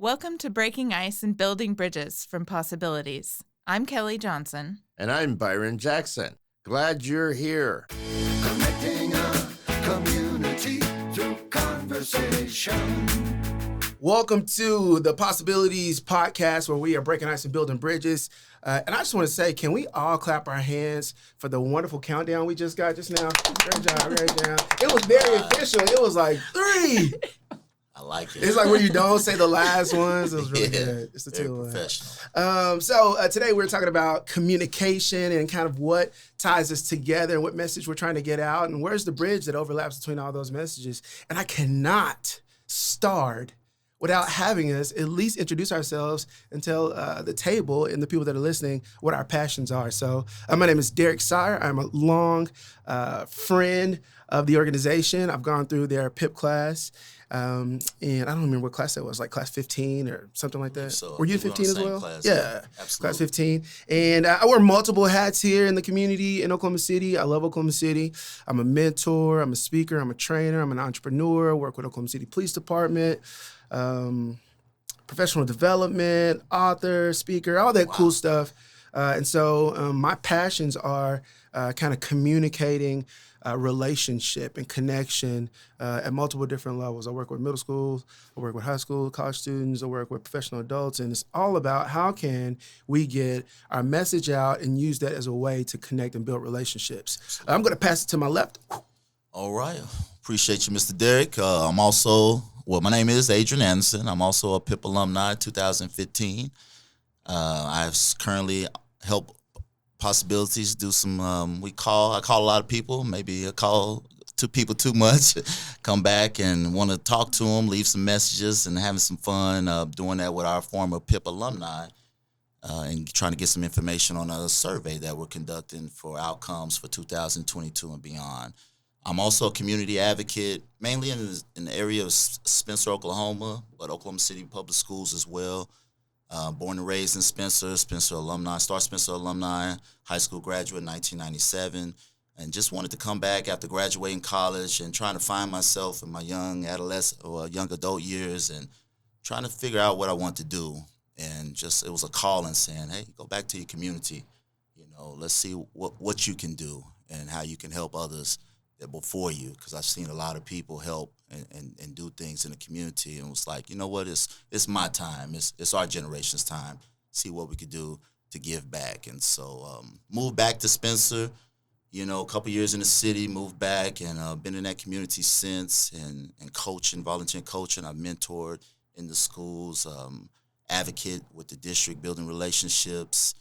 Welcome to Breaking Ice and Building Bridges from Possibilities. I'm Kelly Johnson. And I'm Byron Jackson. Glad you're here. Connecting a community through conversation. Welcome to the Possibilities podcast, where we are breaking ice and building bridges. And I just want to say, can we all clap our hands for the wonderful countdown we just got just now? Great job, great job. It was very official. It was like 3. I like it. It's like when you don't say the last ones. It was really Yeah, good. It's the very 2 professional. So today we're talking about communication and kind of what ties us together and what message we're trying to get out and where's the bridge that overlaps between all those messages. And I cannot start without having us at least introduce ourselves and tell the table and the people that are listening what our passions are. So my name is Derek Sire. I'm a long friend of the organization. I've gone through their PIP class. And I don't remember what class that was, like class 15 or something like that. So Were you we 15 as well? class, Yeah, absolutely. class 15. And I wear multiple hats here in the community in Oklahoma City. I love Oklahoma City. I'm a mentor, I'm a speaker, I'm a trainer, I'm an entrepreneur, work with Oklahoma City Police Department, professional development, author, speaker, all that cool stuff. And so my passions are kind of communicating relationship and connection at multiple different levels. I work with middle schools, I work with high school, college students, I work with professional adults, and it's all about how can we get our message out and use that as a way to connect and build relationships. I'm going to pass it to my left. All right. Appreciate you, Mr. Derek. My name is Adrian Anderson. I'm also a PIP alumni, 2015. I've currently helped Possibilities do some, I call a lot of people, maybe I call 2 people too much, come back and want to talk to them, leave some messages and having some fun doing that with our former PIP alumni and trying to get some information on a survey that we're conducting for outcomes for 2022 and beyond. I'm also a community advocate, mainly in the area of Spencer, Oklahoma, but Oklahoma City Public Schools as well. Born and raised in Spencer alumni, Star Spencer alumni, high school graduate in 1997, and just wanted to come back after graduating college and trying to find myself in my young adolescent or young adult years and trying to figure out what I want to do. And just it was a calling saying, hey, go back to your community. Let's see what you can do and how you can help others before you, because I've seen a lot of people help and do things in the community, and it was like, you know what, it's my time, it's our generation's time, see what we could do to give back. And so moved back to Spencer, a couple years in the city, moved back and been in that community since, and coaching, volunteer coaching. I've mentored in the schools, advocate with the district, building relationships,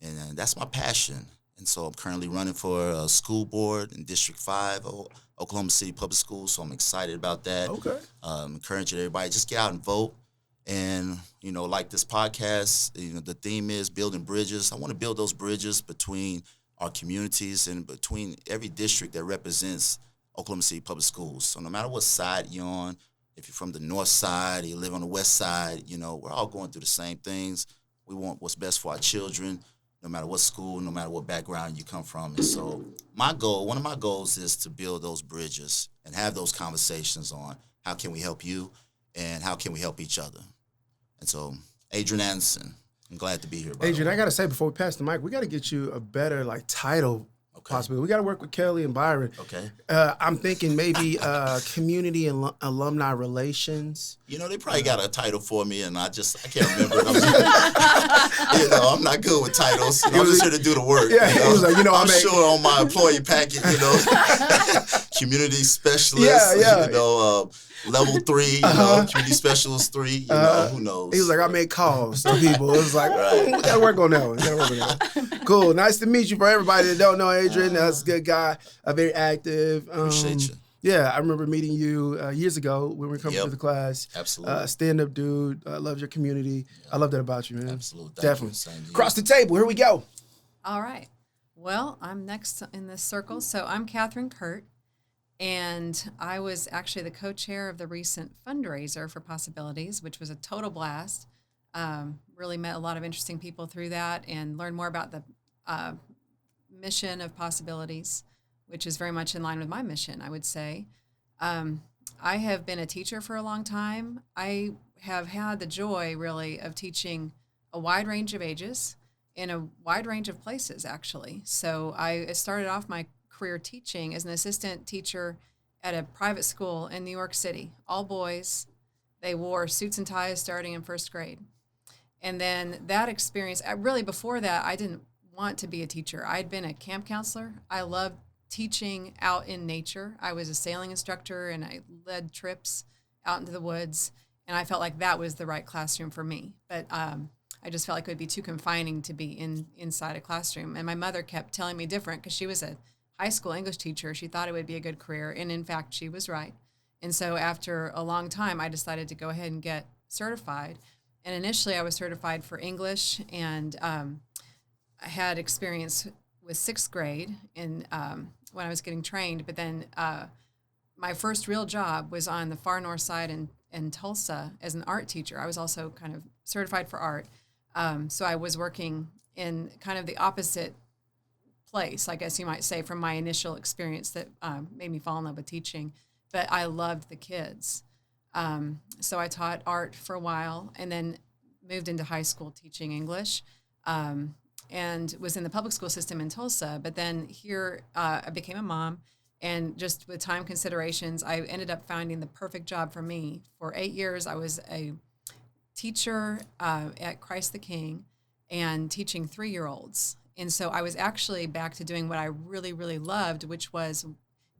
and that's my passion. And so I'm currently running for a school board in District 5, Oklahoma City Public Schools, so I'm excited about that. Okay. Encouraging everybody, just get out and vote. And, like this podcast, the theme is building bridges. I want to build those bridges between our communities and between every district that represents Oklahoma City Public Schools. So no matter what side you're on, if you're from the north side, or you live on the west side, we're all going through the same things. We want what's best for our children, no matter what school, no matter what background you come from. And so one of my goals is to build those bridges and have those conversations on how can we help you and how can we help each other. And so, Adrian Anderson, I'm glad to be here. Adrian, I got to say before we pass the mic, we got to get you a better title. Okay. Possibly. We got to work with Kelly and Byron. Okay. I'm thinking maybe community and alumni relations. They probably got a title for me, and I can't remember it. I'm not good with titles. I'm just here to do the work. Yeah, he was like, I'm sure on my employee packet, community specialist, level 3, community specialist 3, who knows? He was like, I make calls to people. It was like, we got to work on that one. Cool. Nice to meet you. For everybody that don't know Adrian, that's a good guy, very active. Appreciate you. Yeah, I remember meeting you years ago when we were coming through the class. Absolutely. Stand-up dude, loves your community. I love that about you, man. Absolutely. Definitely. Across the table, here we go. All right. Well, I'm next in this circle. So I'm Kathryn Kurt, and I was actually the co-chair of the recent fundraiser for Possibilities, which was a total blast. Really met a lot of interesting people through that and learned more about the mission of Possibilities, which is very much in line with my mission, I would say. I have been a teacher for a long time. I have had the joy, really, of teaching a wide range of ages in a wide range of places, actually. So I started off my career teaching as an assistant teacher at a private school in New York City, all boys. They wore suits and ties starting in first grade. And then that experience, really before that, I didn't want to be a teacher. I'd been a camp counselor. I loved teaching out in nature. I was a sailing instructor and I led trips out into the woods. And I felt like that was the right classroom for me. But I just felt like it would be too confining to be inside a classroom. And my mother kept telling me different because she was a high school English teacher. She thought it would be a good career. And in fact, she was right. And so after a long time, I decided to go ahead and get certified. And initially, I was certified for English, and I had experience with sixth grade when I was getting trained. But then my first real job was on the far north side in Tulsa as an art teacher. I was also kind of certified for art. So I was working in kind of the opposite place, I guess you might say, from my initial experience that made me fall in love with teaching. But I loved the kids. So I taught art for a while and then moved into high school teaching English and was in the public school system in Tulsa. But then here I became a mom, and just with time considerations, I ended up finding the perfect job for me. For 8 years, I was a teacher at Christ the King and teaching 3-year-olds. And so I was actually back to doing what I really, really loved, which was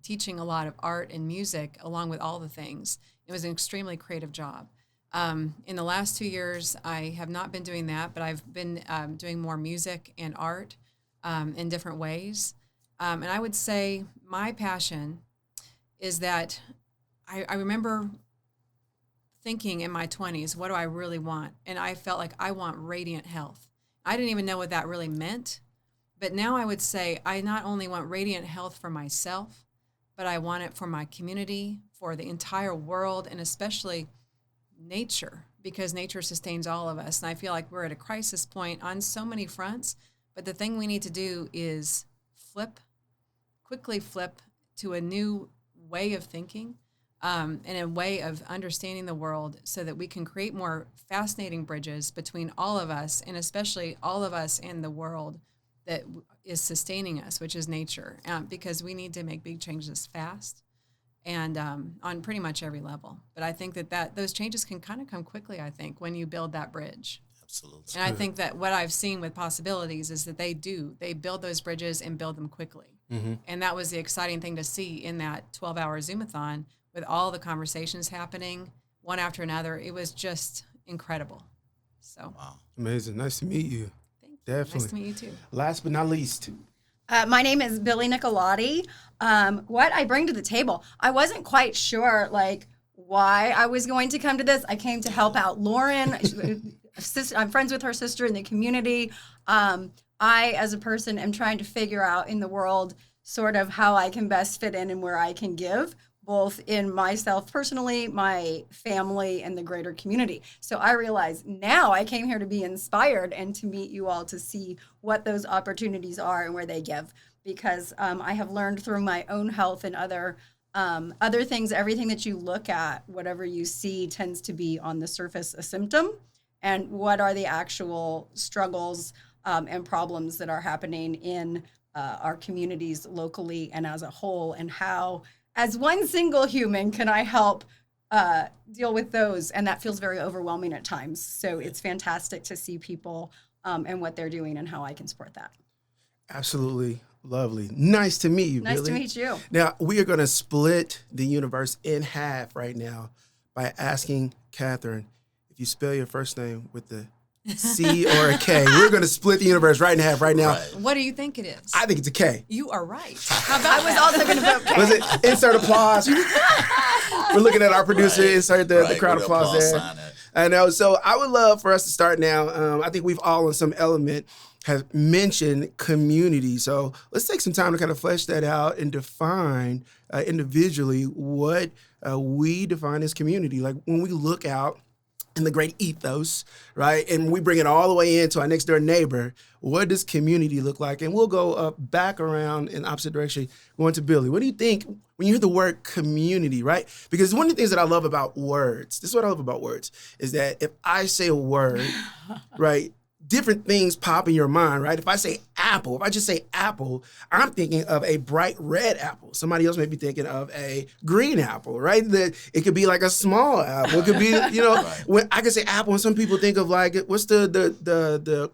teaching a lot of art and music along with all the things. It was an extremely creative job. In the last 2 years, I have not been doing that, but I've been doing more music and art in different ways. And I would say my passion is that I remember thinking in my 20s, what do I really want? And I felt like I want radiant health. I didn't even know what that really meant. But now I would say I not only want radiant health for myself, but I want it for my community, for the entire world, and especially nature, because nature sustains all of us. And I feel like we're at a crisis point on so many fronts, but the thing we need to do is quickly flip to a new way of thinking and a way of understanding the world so that we can create more fascinating bridges between all of us, and especially all of us in the world that is sustaining us, which is nature, because we need to make big changes fast and on pretty much every level. But I think that those changes can kind of come quickly, I think, when you build that bridge. Absolutely. And I think that what I've seen with Possibilities is that they build those bridges and build them quickly. Mm-hmm. And that was the exciting thing to see in that 12-hour Zoomathon with all the conversations happening one after another. It was just incredible. So Wow. Amazing. Nice to meet you. Definitely. Nice to meet you too. Last but not least. My name is Billie Nicolotti. What I bring to the table, I wasn't quite sure why I was going to come to this. I came to help out Lauren. I'm friends with her sister in the community. I, as a person, am trying to figure out in the world sort of how I can best fit in and where I can give, both in myself personally, my family, and the greater community. So I realize now I came here to be inspired and to meet you all to see what those opportunities are and where they give. Because I have learned through my own health and other things, everything that you look at, whatever you see tends to be on the surface a symptom. And what are the actual struggles and problems that are happening in our communities locally and as a whole, and how, as one single human, can I help deal with those? And that feels very overwhelming at times. So it's fantastic to see people and what they're doing and how I can support that. Absolutely lovely. Nice to meet you, Nice Billie. to meet you. Now, we are going to split the universe in half right now by asking Kathryn, if you spell your first name with the C or a K, we're going to split the universe right in half right now. Right. What do you think it is? I think it's a K. You are right. I was also going to vote K. Was it? Insert applause. We're looking at our producer. Right. Insert the Right. crowd With applause there. sign it. I know. So I would love for us to start now. I think we've all in some element have mentioned community. So let's take some time to kind of flesh that out and define individually what we define as community. Like when we look out and the great ethos, right? And we bring it all the way into our next door neighbor. What does community look like? And we'll go back around in opposite direction, going to Billie. What do you think when you hear the word community, right? Because one of the things that I love about words, this is what I love about words, is that if I say a word, right, different things pop in your mind, right? If I say apple, if I just say apple, I'm thinking of a bright red apple. Somebody else may be thinking of a green apple, right? It could be like a small apple. It could be, when I could say apple, and some people think of like, what's the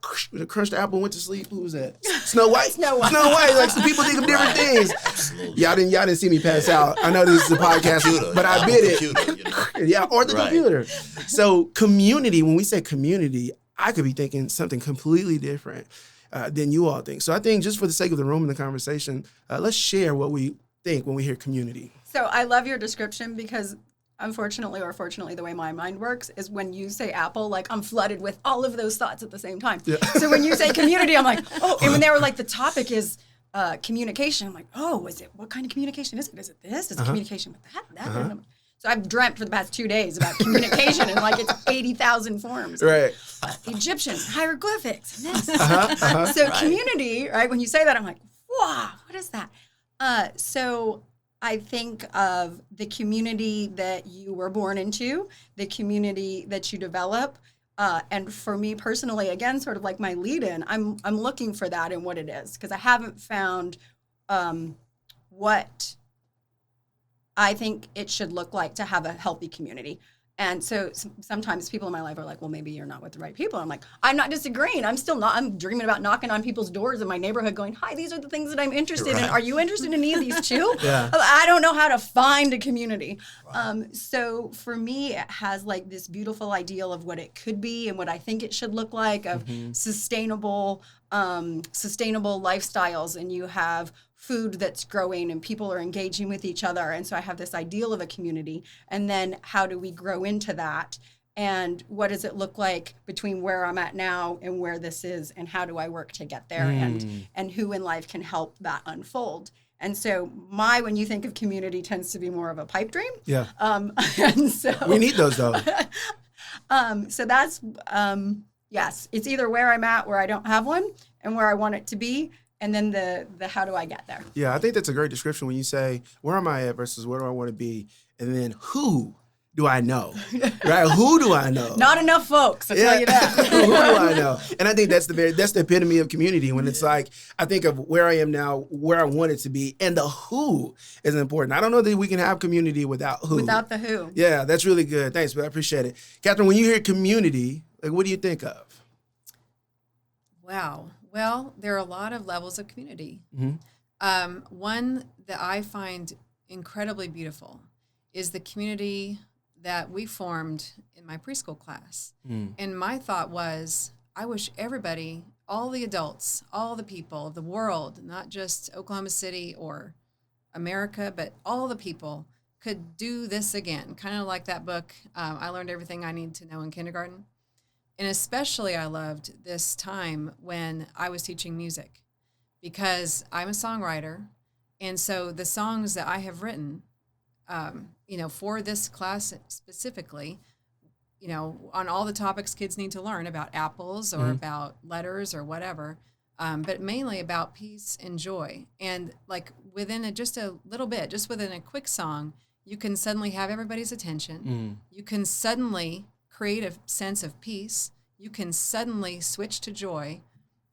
crushed apple went to sleep? Who was that? Snow White. Snow White. Like some people think of different things. Absolutely. Y'all didn't see me pass out. I know this is a podcast, but I did it. Yeah, or the computer. So community. When we say community, I could be thinking something completely different than you all think. So I think just for the sake of the room and the conversation, let's share what we think when we hear community. So I love your description because unfortunately or fortunately, the way my mind works is when you say apple, like I'm flooded with all of those thoughts at the same time. Yeah. So when you say community, I'm like, oh, and when they were like, the topic is communication, I'm like, oh, what kind of communication is it? Is it this? Is it communication with that? So I've dreamt for the past 2 days about communication and like it's 80,000 forms. Right. Egyptian, hieroglyphics, and this. So community, right? When you say that, I'm like, wow, what is that? So I think of the community that you were born into, the community that you develop. And for me personally, again, sort of like my lead-in, I'm looking for that in what it is because I haven't found what I think it should look like to have a healthy community. And so sometimes people in my life are like, well, maybe you're not with the right people. I'm like, I'm not disagreeing. I'm dreaming about knocking on people's doors in my neighborhood going, hi, these are the things that I'm interested in. Are you interested in any of these too? Yeah. I don't know how to find a community. Right. So for me, it has like this beautiful ideal of what it could be and what I think it should look like of sustainable lifestyles. And you have food that's growing and people are engaging with each other. And so I have this ideal of a community. And then how do we grow into that? And what does it look like between where I'm at now and where this is? And how do I work to get there? And who in life can help that unfold? And so when you think of community tends to be more of a pipe dream. Yeah. And so we need those though. So that's, yes, it's either where I'm at, where I don't have one and where I want it to be. And then the how do I get there? Yeah, I think that's a great description when you say, where am I at versus where do I want to be? And then who do I know? Right? Who do I know? Not enough folks, I'll tell you that. Who do I know? And I think that's the epitome of community when it's like, I think of where I am now, where I want it to be, and the who is important. I don't know that we can have community without who. Without the who. Yeah, that's really good. Thanks, but I appreciate it. Kathryn, when you hear community, like what do you think of? Wow. Well, there are a lot of levels of community. One that I find incredibly beautiful is the community that we formed in my preschool class. And my thought was, I wish everybody, all the adults, all the people of the world, not just Oklahoma City or America, but all the people could do this again. Kind of like that book, I Learned Everything I Need to Know in Kindergarten. And especially I loved this time when I was teaching music because I'm a songwriter. And so the songs that I have written, for this class specifically, on all the topics kids need to learn about apples or about letters or whatever, but mainly about peace and joy. And like within just a little bit, just within a quick song, you can suddenly have everybody's attention. You can suddenly create a sense of peace. You can suddenly switch to joy.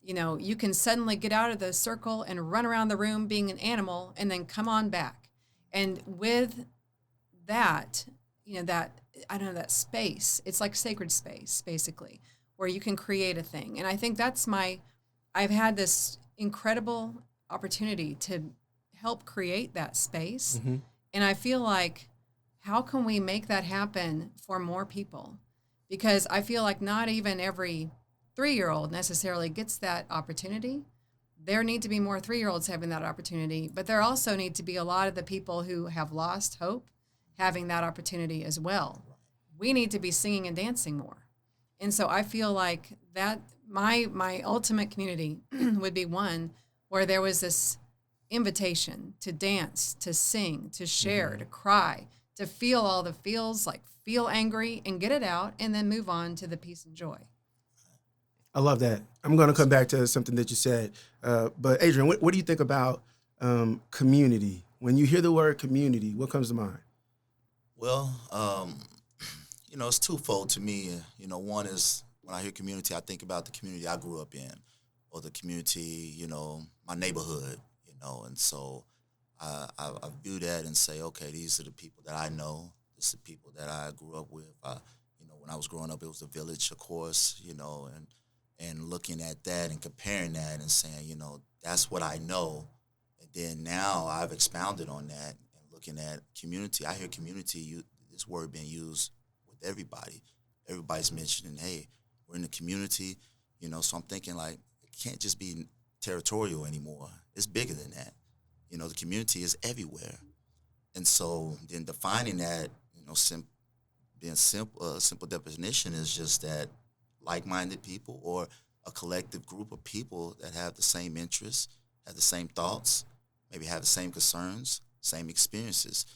You can suddenly get out of the circle and run around the room being an animal and then come on back. And with that, that space, it's like sacred space, basically, where you can create a thing. And I think I've had this incredible opportunity to help create that space. And I feel like, how can we make that happen for more people? Because I feel like not even every 3-year-old necessarily gets that opportunity. There need to be more 3-year-olds having that opportunity, but there also need to be a lot of the people who have lost hope having that opportunity as well. We need to be singing and dancing more. And so I feel like that my ultimate community would be one where there was this invitation to dance, to sing, to share, to cry, to feel all the feels, like feel angry and get it out and then move on to the peace and joy. I love that. I'm going to come back to something that you said. But Adrian, what do you think about community? When you hear the word community, what comes to mind? Well, it's twofold to me. One is when I hear community, I think about the community I grew up in, or the community, my neighborhood, and so I view that and say, okay, these are the people that I know. This is the people that I grew up with. When I was growing up, it was a village, of course, and looking at that and comparing that and saying, that's what I know. And then now I've expounded on that and looking at community. I hear community, this word being used with everybody. Everybody's mentioning, hey, we're in the community, so I'm thinking like, it can't just be territorial anymore. It's bigger than that. The community is everywhere. And so then defining that, simple definition is just that like-minded people or a collective group of people that have the same interests, have the same thoughts, maybe have the same concerns, same experiences.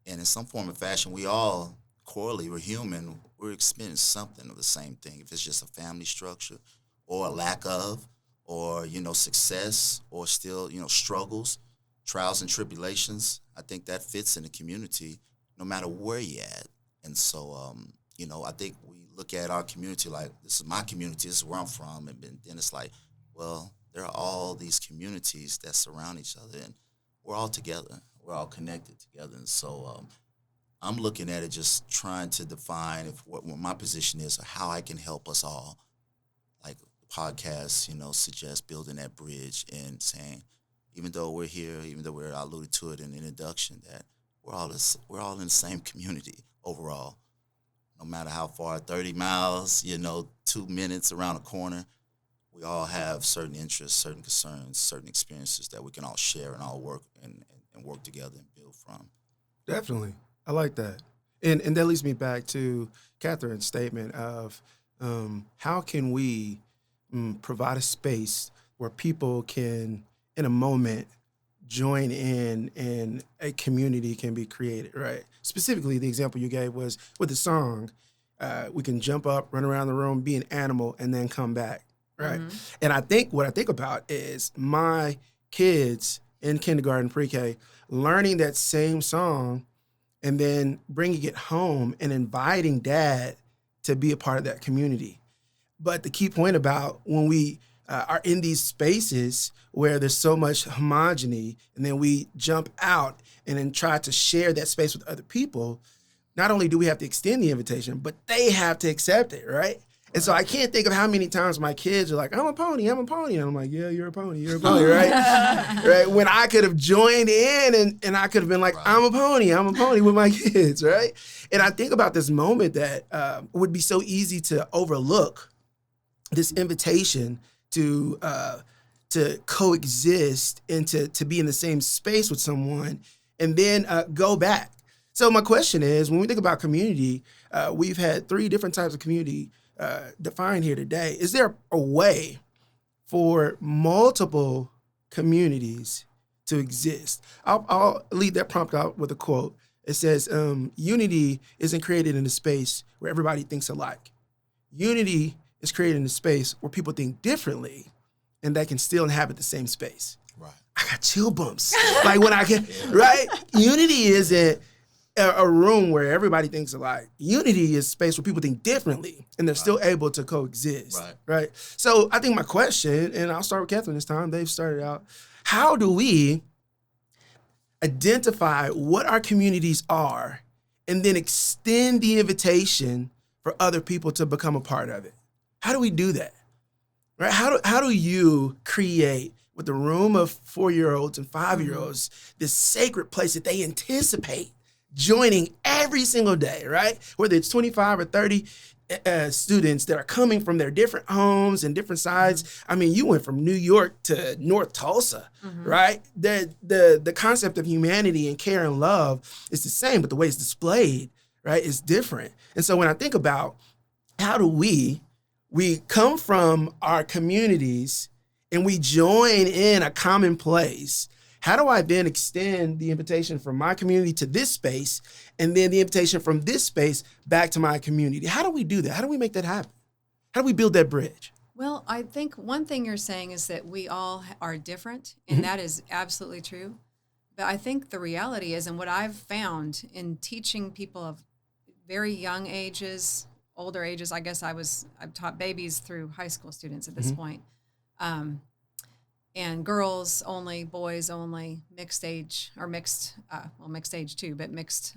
And in some form or fashion, we all, correlate, we're human, we're experiencing something of the same thing. If it's just a family structure or a lack of, or, success, or still, struggles, trials and tribulations, I think that fits in the community no matter where you're at. And so, I think we look at our community like, this is my community, this is where I'm from. And then it's like, well, there are all these communities that surround each other, and we're all together. We're all connected together. And so I'm looking at it just trying to define what my position is or how I can help us all. Like the podcast, suggests building that bridge and saying, even though we're here, even though I alluded to it in the introduction, that we're all in the same community overall. No matter how far, 30 miles, 2 minutes around a corner, we all have certain interests, certain concerns, certain experiences that we can all share and all work and work together and build from. Definitely. I like that. And that leads me back to Kathryn's statement of how can we provide a space where people can, in a moment, join in and a community can be created, right? Specifically, the example you gave was with the song, we can jump up, run around the room, be an animal, and then come back, right? Mm-hmm. And what I think about is my kids in kindergarten, pre-K, learning that same song and then bringing it home and inviting dad to be a part of that community. But the key point about when we are in these spaces where there's so much homogeny and then we jump out and then try to share that space with other people, not only do we have to extend the invitation, but they have to accept it, right? And so I can't think of how many times my kids are like, I'm a pony. And I'm like, yeah, you're a pony, right? Right? When I could have joined in and I could have been like, right. I'm a pony with my kids, right? And I think about this moment that would be so easy to overlook, this invitation to coexist and to be in the same space with someone and then go back. So my question is, when we think about community, we've had 3 different types of community defined here today. Is there a way for multiple communities to exist? I'll lead that prompt out with a quote. It says, unity isn't created in a space where everybody thinks alike. Unity is created in a space where people think differently and they can still inhabit the same space. Right. I got chill bumps. Like when I can, right? Unity isn't a room where everybody thinks alike. Unity is space where people think differently and they're still able to coexist, right? So I think my question, and I'll start with Kathryn this time, they've started out, how do we identify what our communities are and then extend the invitation for other people to become a part of it? How do we do that, right? How do you create with a room of 4-year-olds and 5-year-olds this sacred place that they anticipate joining every single day, right? Whether it's 25 or 30 students that are coming from their different homes and different sides. I mean, you went from New York to North Tulsa, right? The concept of humanity and care and love is the same, but the way it's displayed, right, is different. And so when I think about how do we come from our communities and we join in a common place, How do I then extend the invitation from my community to this space, and then the invitation from this space back to my community? How do we do that? How do we make that happen? How do we build that bridge? Well, I think one thing you're saying is that we all are different, and that is absolutely true. But I think the reality is, and what I've found in teaching people of very young ages, older ages, I guess I've taught babies through high school students at this point, and girls only, boys only, mixed age, or mixed age too, but mixed.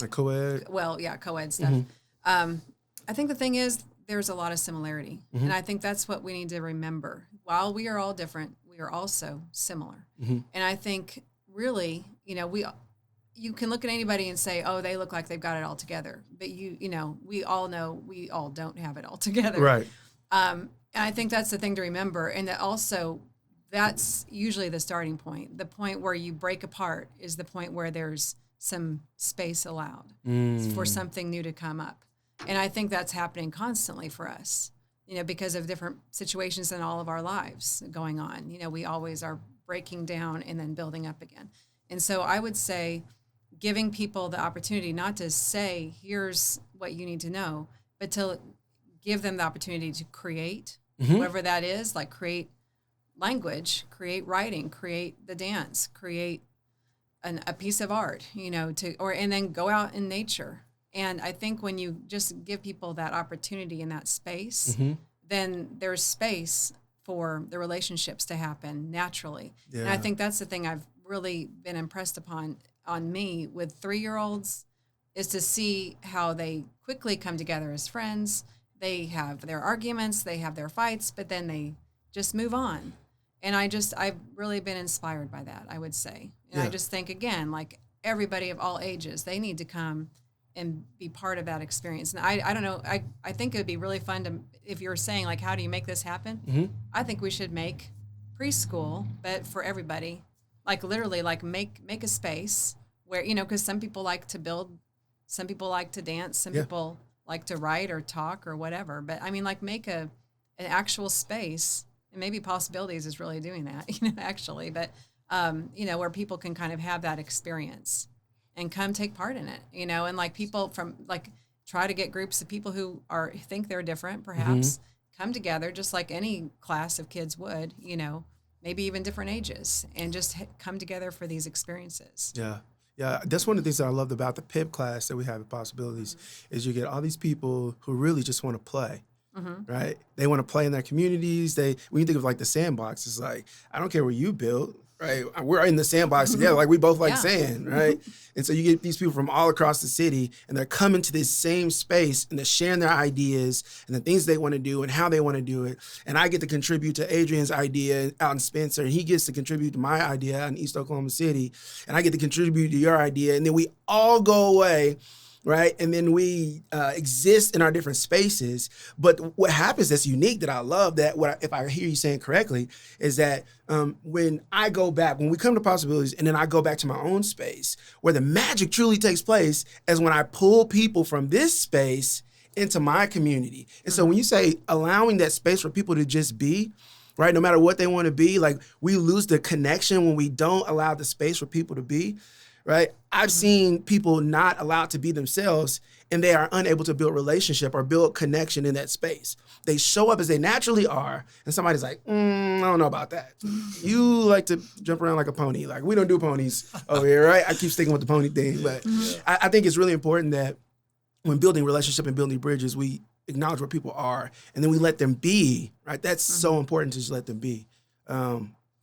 Like co-ed? Well, yeah, co-ed stuff. I think the thing is, there's a lot of similarity. And I think that's what we need to remember. While we are all different, we are also similar. And I think really, you can look at anybody and say, oh, they look like they've got it all together. But we all know we all don't have it all together. Right. And I think that's the thing to remember. And that also, that's usually the starting point. The point where you break apart is the point where there's some space allowed for something new to come up. And I think that's happening constantly for us, because of different situations in all of our lives going on. We always are breaking down and then building up again. And so I would say giving people the opportunity not to say, here's what you need to know, but to give them the opportunity to create, whatever that is, like create language, create writing, create the dance, create a piece of art, and then go out in nature. And I think when you just give people that opportunity in that space, then there's space for the relationships to happen naturally. Yeah. And I think that's the thing I've really been impressed upon on me with 3-year-olds is to see how they quickly come together as friends. They have their arguments, they have their fights, but then they just move on. And I've really been inspired by that, I would say. And I just think, again, like everybody of all ages, they need to come and be part of that experience. And I don't know, I think it would be really fun to, if you're saying like, how do you make this happen? I think we should make preschool, but for everybody, like literally like make a space where, because some people like to build, some people like to dance, some people like to write or talk or whatever. But I mean, like make an actual space, and maybe Possibilities is really doing that, actually, but where people can kind of have that experience and come take part in it, and like people from like try to get groups of people who think they're different, perhaps come together just like any class of kids would, maybe even different ages, and just come together for these experiences. Yeah, that's one of the things that I loved about the PIP class that we have at Possibilities is you get all these people who really just want to play. Right? They want to play in their communities. When you think of like the sandbox, it's like, I don't care where you build, right? We're in the sandbox together. Like we both like sand, right? And so you get these people from all across the city, and they're coming to this same space, and they're sharing their ideas and the things they want to do and how they want to do it. And I get to contribute to Adrian's idea out in Spencer, and he gets to contribute to my idea out in East Oklahoma City, and I get to contribute to your idea. And then we all go away, right? And then we exist in our different spaces. But what happens that's unique that I love, that if I hear you saying correctly, is that when I go back, when we come to Possibilities, and then I go back to my own space, where the magic truly takes place is when I pull people from this space into my community. And so when you say allowing that space for people to just be, right, no matter what they want to be, like we lose the connection when we don't allow the space for people to be. Right? I've seen people not allowed to be themselves, and they are unable to build relationship or build connection in that space. They show up as they naturally are, and somebody's like, I don't know about that. You like to jump around like a pony. Like, we don't do ponies over here, right? I keep sticking with the pony thing, but I think it's really important that when building relationship and building bridges, we acknowledge where people are, and then we let them be, right? That's so important to just let them be. I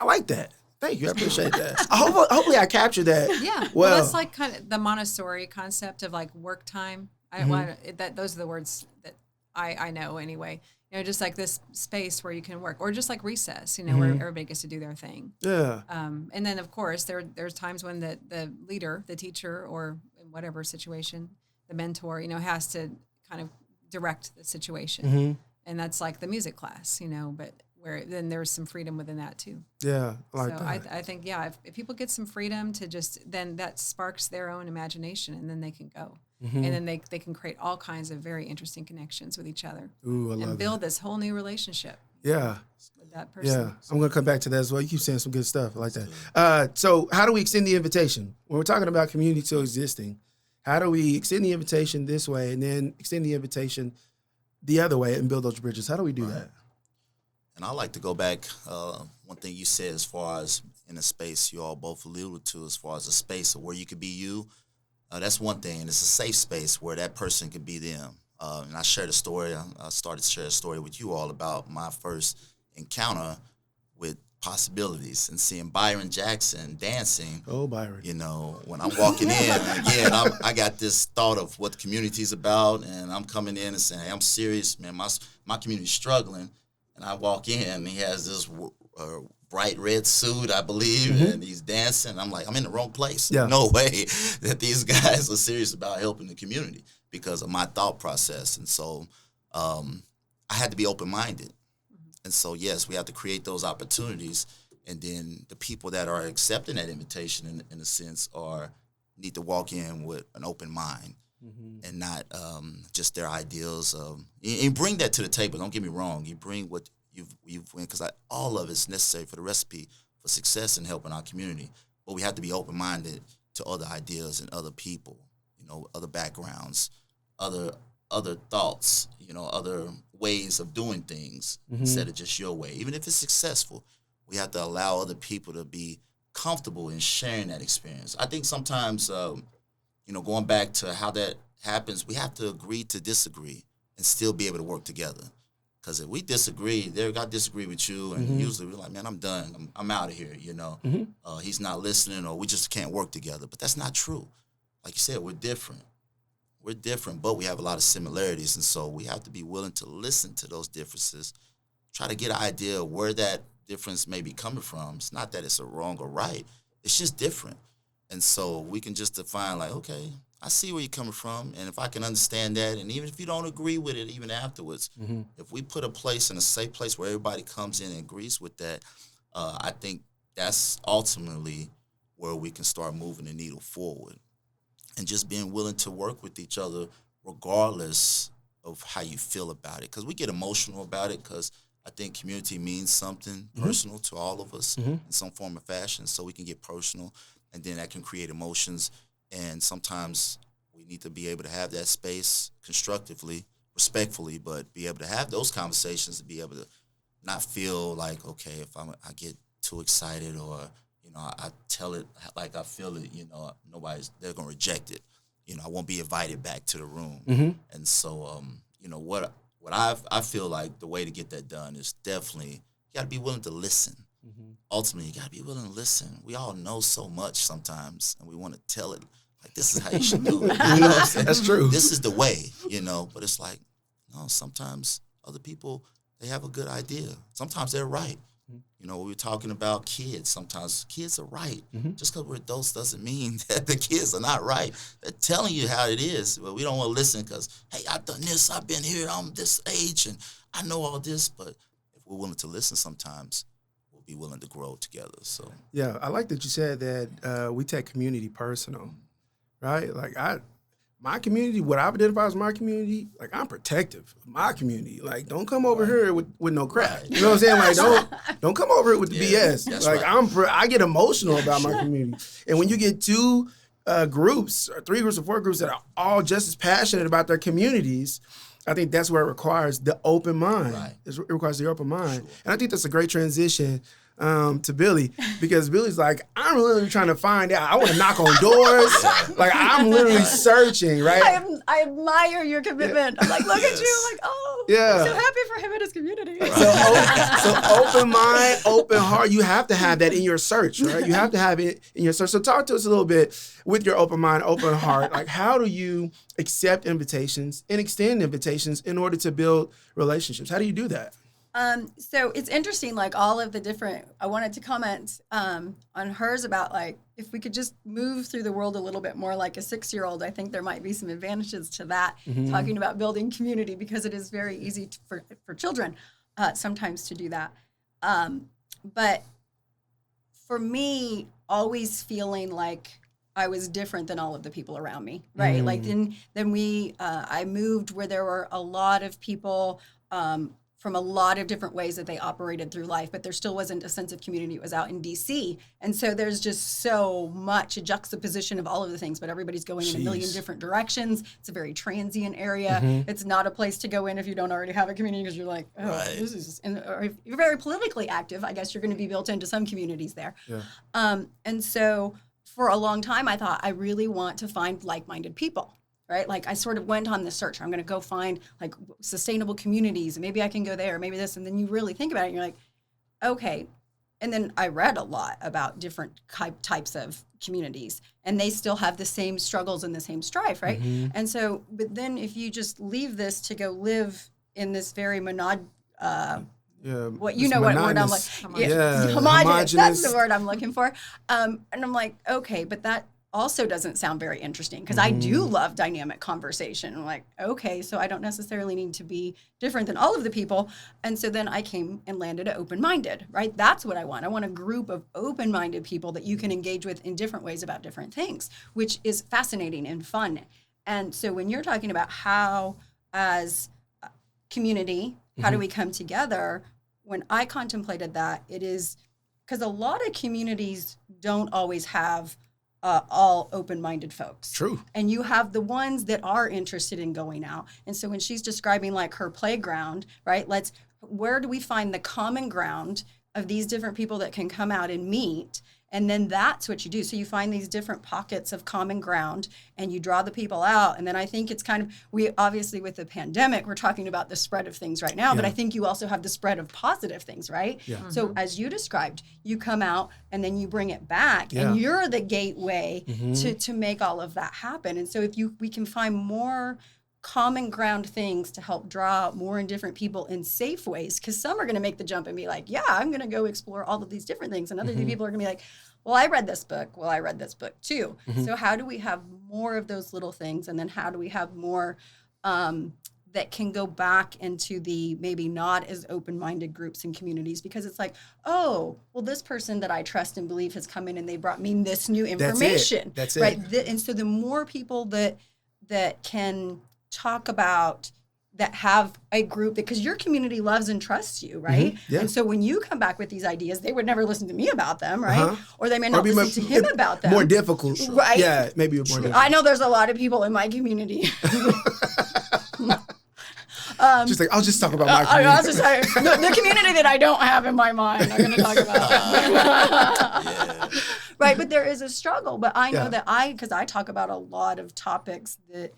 like that. Thank you. I appreciate that. Hopefully I captured that. Yeah. Well, that's like kind of the Montessori concept of like work time. Those are the words that I know anyway. Just like this space where you can work, or just like recess, where everybody gets to do their thing. Yeah. And then of course there's times when the leader, the teacher, or in whatever situation, the mentor, has to kind of direct the situation. And that's like the music class, but where then there's some freedom within that too. Yeah, I like that. I think, if people get some freedom to then that sparks their own imagination, and then they can go. And then they can create all kinds of very interesting connections with each other. Ooh, I love and build this whole new relationship. Yeah. that person. Yeah, I'm going to come back to that as well. You keep saying some good stuff. I like that. So how do we extend the invitation? When we're talking about community still existing, how do we extend the invitation this way and then extend the invitation the other way and build those bridges? How do we do that? And I like to go back, one thing you said as far as in a space you all both alluded to as far as a space of where you could be you. That's one thing, and it's a safe space where that person can be them. And I shared a story, I started to share a story with you all about my first encounter with possibilities and seeing Byron Jackson dancing. Oh, Byron. You know, when I'm walking in, again, I got this thought of what the community's about, and I'm coming in and saying, hey, I'm serious, man, my community's struggling. And I walk in, and he has this bright red suit, I believe, and he's dancing. I'm like, I'm in the wrong place. Yeah. No way that these guys are serious about helping the community because of my thought process. And so I had to be open-minded. And so, yes, we have to create those opportunities. And then the people that are accepting that invitation, in a sense, need to walk in with an open mind. And not just their ideals. And bring that to the table. Don't get me wrong. You bring what you've because all of it's necessary for the recipe for success in helping our community. But we have to be open-minded to other ideas and other people, you know, other backgrounds, other thoughts, you know, other ways of doing things instead of just your way. Even if it's successful, we have to allow other people to be comfortable in sharing that experience. I think sometimes you know, going back to how that happens, we have to agree to disagree and still be able to work together. Because if we disagree, I disagree with you, and usually we're like, man, I'm done. I'm out of here, you know. He's not listening, or we just can't work together. But that's not true. Like you said, we're different. We're different, but we have a lot of similarities. And so we have to be willing to listen to those differences, try to get an idea of where that difference may be coming from. It's not that it's a wrong or right. It's just different. And so we can just define like, okay, I see where you're coming from. And if I can understand that, and even if you don't agree with it, even afterwards, if we put a place in a safe place where everybody comes in and agrees with that, I think that's ultimately where we can start moving the needle forward. And just being willing to work with each other regardless of how you feel about it. Because we get emotional about it because I think community means something personal to all of us in some form or fashion. So we can get personal. And then that can create emotions. And sometimes we need to be able to have that space constructively, respectfully, but be able to have those conversations to be able to not feel like, okay, if I get too excited or, you know, I tell it like I feel it, you know, they're going to reject it. You know, I won't be invited back to the room. And so, you know, what I feel like the way to get that done is definitely you got to be willing to listen. Ultimately, you got to be willing to listen. We all know so much sometimes, and we want to tell it like, this is how you should do it. You know what I'm saying? That's true. This is the way, you know, but it's like, no, sometimes other people, they have a good idea. Sometimes they're right. You know, we were talking about kids. Sometimes kids are right. Just because we're adults doesn't mean that the kids are not right. They're telling you how it is, but we don't want to listen because, hey, I've done this, I've been here, I'm this age, and I know all this. But if we're willing to listen sometimes, be willing to grow together. So yeah, I like that you said that we take community personal, right? Like my community, what I've identified as my community, like I'm protective of my community. Like don't come over here with no crap. You know what I'm saying? Like don't come over here with the BS. Like I get emotional about my community. And when you get two groups or 3 groups or 4 groups that are all just as passionate about their communities, I think that's where it requires the open mind. It requires the open mind. Sure. And I think that's a great transition to Billie, because Billie's like, I'm literally trying to find out. I want to knock on doors. Like, I'm literally searching, right? I admire your commitment. I'm like, look at you. I'm like, oh, yeah. I'm so happy for him and his community. So open mind, open heart. You have to have that in your search, right? You have to have it in your search. So talk to us a little bit with your open mind, open heart. Like, how do you accept invitations and extend invitations in order to build relationships? How do you do that? So it's interesting, like all of the different, I wanted to comment on hers about like, if we could just move through the world a little bit more like a 6-year-old, I think there might be some advantages to that, talking about building community, because it is very easy for children sometimes to do that. But for me, always feeling like I was different than all of the people around me, right? Like then I moved where there were a lot of people from a lot of different ways that they operated through life, but there still wasn't a sense of community. It was out in DC. And so there's just so much a juxtaposition of all of the things, but everybody's going in a million different directions. It's a very transient area. It's not a place to go in if you don't already have a community, because you're like, oh, this is, or if you're very politically active, I guess you're going to be built into some communities there. And so for a long time, I thought I really want to find like-minded people. Right? Like I sort of went on this search. I'm going to go find like sustainable communities and maybe I can go there, maybe this. And then you really think about it and you're like, okay. And then I read a lot about different types of communities and they still have the same struggles and the same strife, right? And so, but then if you just leave this to go live in this very what you know what word I'm like, homogenous. That's the word I'm looking for. And I'm like, okay, but that also doesn't sound very interesting because I do love dynamic conversation. I'm like, okay, so I don't necessarily need to be different than all of the people. And so then I came and landed at open-minded, right? That's what I want. I want a group of open-minded people that you can engage with in different ways about different things, which is fascinating and fun. And so when you're talking about how as a community, how do we come together? When I contemplated that, it is because a lot of communities don't always have all open-minded folks. True. And you have the ones that are interested in going out. And so when she's describing like her playground, right, where do we find the common ground of these different people that can come out and meet? And then that's what you do. So you find these different pockets of common ground and you draw the people out. And then I think it's kind of, we obviously with the pandemic, we're talking about the spread of things right now, but I think you also have the spread of positive things, right? So as you described, you come out and then you bring it back and you're the gateway to make all of that happen. And so if we can find more common ground things to help draw out more and different people in safe ways, because some are going to make the jump and be like, yeah, I'm going to go explore all of these different things. And other people are going to be like, well, I read this book. Well, I read this book too. So how do we have more of those little things? And then how do we have more that can go back into the maybe not as open-minded groups and communities? Because it's like, oh, well, this person that I trust and believe has come in and they brought me this new information. That's it. Right? And so the more people that can talk about that have a group, because your community loves and trusts you, right? And so when you come back with these ideas, they would never listen to me about them, right? Or they may not listen to him about them. More difficult. Right? Yeah, maybe more difficult. I know there's a lot of people in my community. Just like, I'll just talk about my community. I'll just say, the community that I don't have in my mind, I'm going to talk about. Right, but there is a struggle. But I know that because I talk about a lot of topics that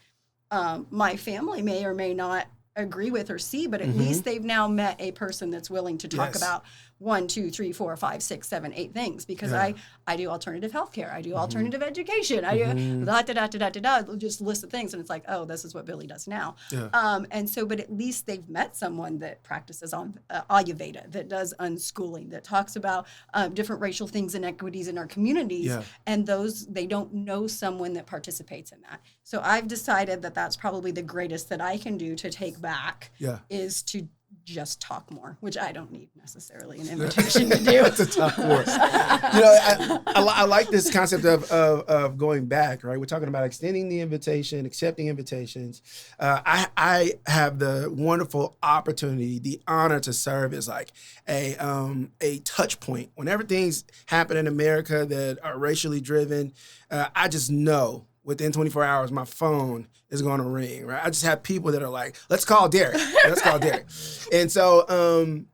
my family may or may not agree with or see, but at least they've now met a person that's willing to talk about 1, 2, 3, 4, 5, 6, 7, 8 things, because I do alternative healthcare, I do alternative education, I do just list of things, and it's like, oh, this is what Billie does now. And so, but at least they've met someone that practices on Ayurveda, that does unschooling, that talks about different racial things and equities in our communities, and those, they don't know someone that participates in that. So I've decided that that's probably the greatest that I can do to take back, is to just talk more, which I don't need necessarily an invitation to do. To talk more. You know, I like this concept of going back, right? We're talking about extending the invitation, accepting invitations. I have the wonderful opportunity, the honor to serve as like a touch point. Whenever things happen in America that are racially driven, I just know within 24 hours, my phone is going to ring, right? I just have people that are like, let's call Derek. Let's call Derek. And so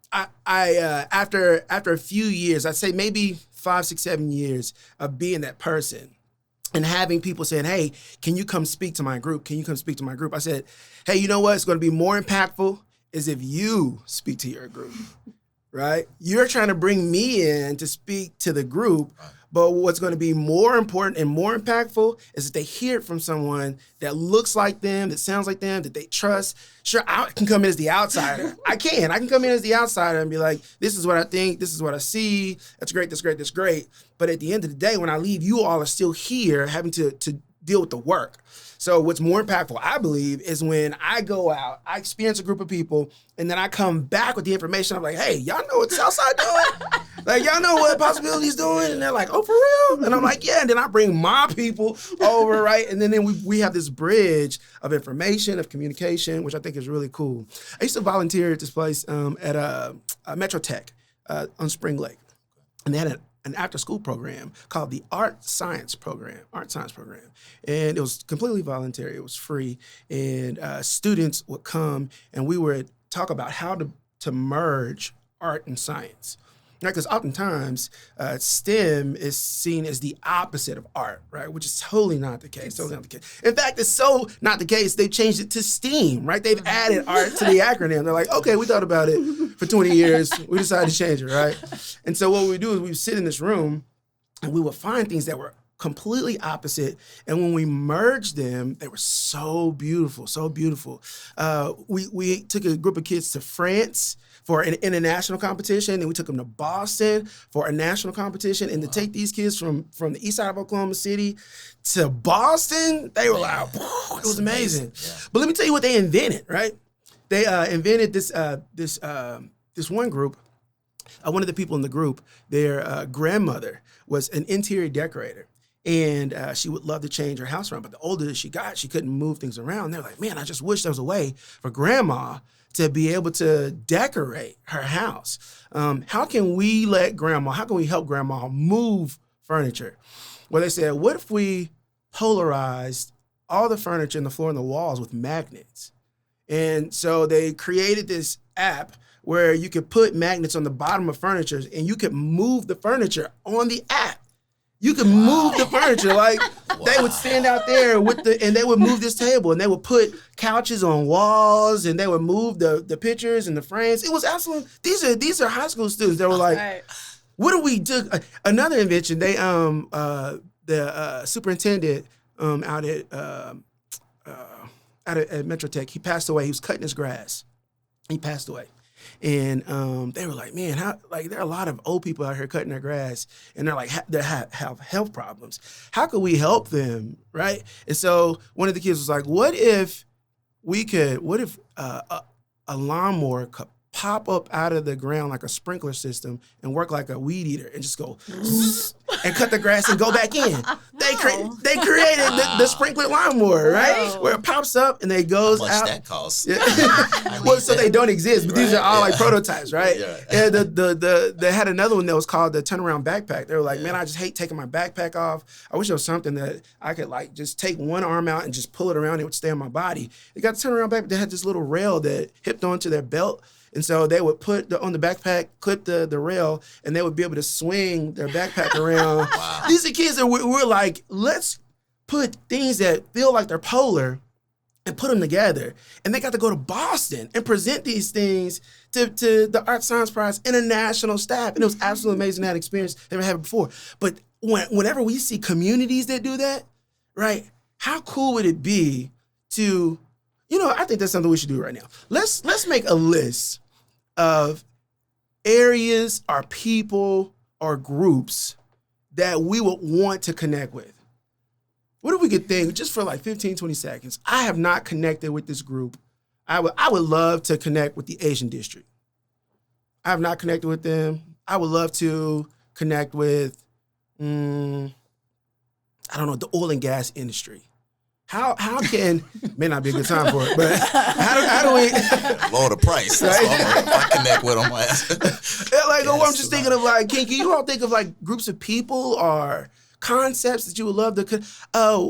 after a few years, I'd say maybe 5, 6, 7 years of being that person and having people saying, hey, can you come speak to my group? Can you come speak to my group? I said, hey, you know what? It's going to be more impactful is if you speak to your group, right? You're trying to bring me in to speak to the group. But what's going to be more important and more impactful is that they hear it from someone that looks like them, that sounds like them, that they trust. Sure, I can come in as the outsider. I can come in as the outsider and be like, this is what I think, this is what I see. That's great, that's great, that's great. But at the end of the day, when I leave, you all are still here having to deal with the work. So what's more impactful, I believe, is when I go out, I experience a group of people, and then I come back with the information. I'm like, hey, y'all know what Southside doing? Like, y'all know what Possibility's doing? And they're like, oh, for real? And I'm like, yeah. And then I bring my people over, right? And then we have this bridge of information, of communication, which I think is really cool. I used to volunteer at this place at Metro Tech on Spring Lake. And they had an after-school program called the Art Science Program. And it was completely voluntary. It was free. And students would come, and we would talk about how to merge art and science. Because oftentimes, STEM is seen as the opposite of art, right? Which is totally not the case. Totally not the case. In fact, it's so not the case, they've changed it to STEAM, right? They've added art to the acronym. They're like, okay, we thought about it for 20 years. We decided to change it, right? And so what we would do is we would sit in this room, and we would find things that were completely opposite. And when we merged them, they were so beautiful, so beautiful. We took a group of kids to France for an international competition, and we took them to Boston for a national competition. And to take these kids from the east side of Oklahoma City to Boston, they were like, it was amazing. Yeah. But let me tell you what they invented, right? They invented this one group. One of the people in the group, their grandmother was an interior decorator. And she would love to change her house around. But the older that she got, she couldn't move things around. They're like, man, I just wish there was a way for grandma to be able to decorate her house. How can we help grandma move furniture? Well, they said, what if we polarized all the furniture in the floor and the walls with magnets? And so they created this app where you could put magnets on the bottom of furniture, and you could move the furniture on the app. You could move the furniture. Like, they would stand out there and they would move this table, and they would put couches on walls, and they would move the pictures and the frames. It was absolutely, these are high school students that were like, what do we do? Another invention, the superintendent out at Metro Tech, he passed away. He was cutting his grass. He passed away. And they were like, man, there are a lot of old people out here cutting their grass, and they're like, they have health problems. How could we help them, right? And so one of the kids was like, what if a lawnmower could pop up out of the ground like a sprinkler system and work like a weed eater and just go and cut the grass and go back in. They created the sprinkler lawnmower, right? Where it pops up and it goes out. How much that costs? Yeah. Well, so they don't exist, but these are all like prototypes, right? Yeah. And they had another one that was called the turnaround backpack. They were like, man, I just hate taking my backpack off. I wish there was something that I could like just take one arm out and just pull it around. It would stay on my body. They got the turnaround backpack. They had this little rail that hipped onto their belt. And so they would put on the backpack, clip the rail, and they would be able to swing their backpack around. Wow. These are kids that we're like, let's put things that feel like they're polar and put them together. And they got to go to Boston and present these things to the Art Science Prize international staff. And it was absolutely amazing that experience. Never had it before. But whenever we see communities that do that, right, how cool would it be to, I think that's something we should do right now. Let's make a list of areas or people or groups that we would want to connect with. What if we could think, just for like 15, 20 seconds, I have not connected with this group. I would love to connect with the Asian district. I have not connected with them. I would love to connect with, the oil and gas industry. How can, may not be a good time for it, but how do we lower the price? That's right? If I connect with them, I'm just thinking of like, can you all think of like groups of people or concepts that you would love to?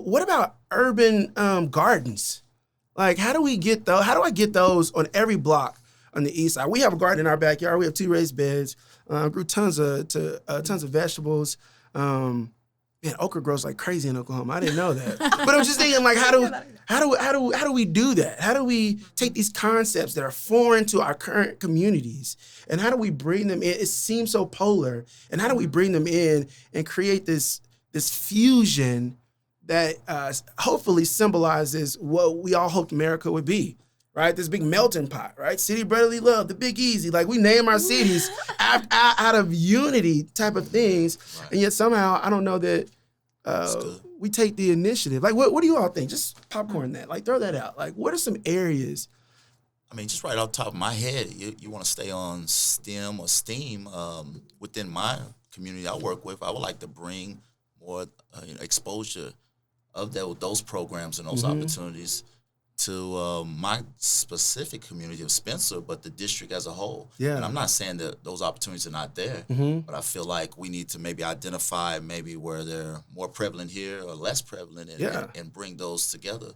What about urban gardens? Like, how do I get those on every block on the east side? We have a garden in our backyard. We have 2 raised beds. Grew tons of vegetables. Man, okra grows like crazy in Oklahoma. I didn't know that. But I'm just thinking, like, how do we do that? How do we take these concepts that are foreign to our current communities, and how do we bring them in? It seems so polar, and how do we bring them in and create this fusion that hopefully symbolizes what we all hoped America would be, right? This big melting pot, right? City of brotherly love, the Big Easy. Like, we name our cities out of unity type of things, right. And yet somehow I don't know that we take the initiative. Like, what do you all think? Just popcorn that. Like, throw that out. Like, what are some areas I mean, just right off the top of my head, you want to stay on STEM or STEAM. Within my community I work with, I would like to bring more exposure of those programs and those opportunities to my specific community of Spencer, but the district as a whole. Yeah. And I'm not saying that those opportunities are not there, but I feel like we need to maybe identify maybe where they're more prevalent here or less prevalent and bring those together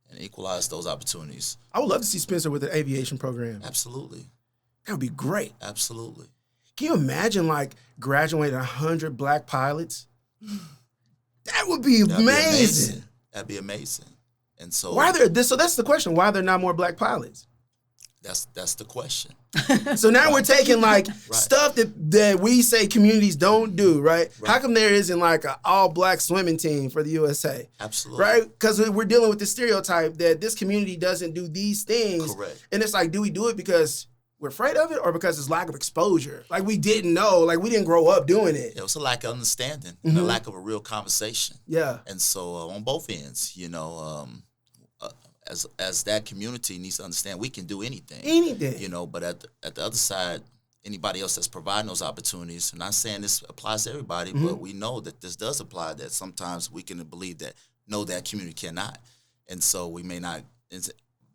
and equalize those opportunities. I would love to see Spencer with an aviation program. Absolutely. That would be great. Absolutely. Can you imagine like graduating 100 black pilots? That would be amazing. That'd be amazing. And so so that's the question. Why are there not more black pilots? That's the question. So now we're taking like stuff that we say communities don't do, right? How come there isn't like an all-black swimming team for the USA? Absolutely. Right? Because we're dealing with the stereotype that this community doesn't do these things. Correct. And it's like, do we do it because we're afraid of it or because it's lack of exposure? Like we didn't know, like we didn't grow up doing it. It was a lack of understanding and a lack of a real conversation. Yeah. And so on both ends, as that community needs to understand we can do anything. But at the other side, anybody else that's providing those opportunities, I'm not saying this applies to everybody, but we know that this does apply, that sometimes we can believe that that community cannot. And so we may not,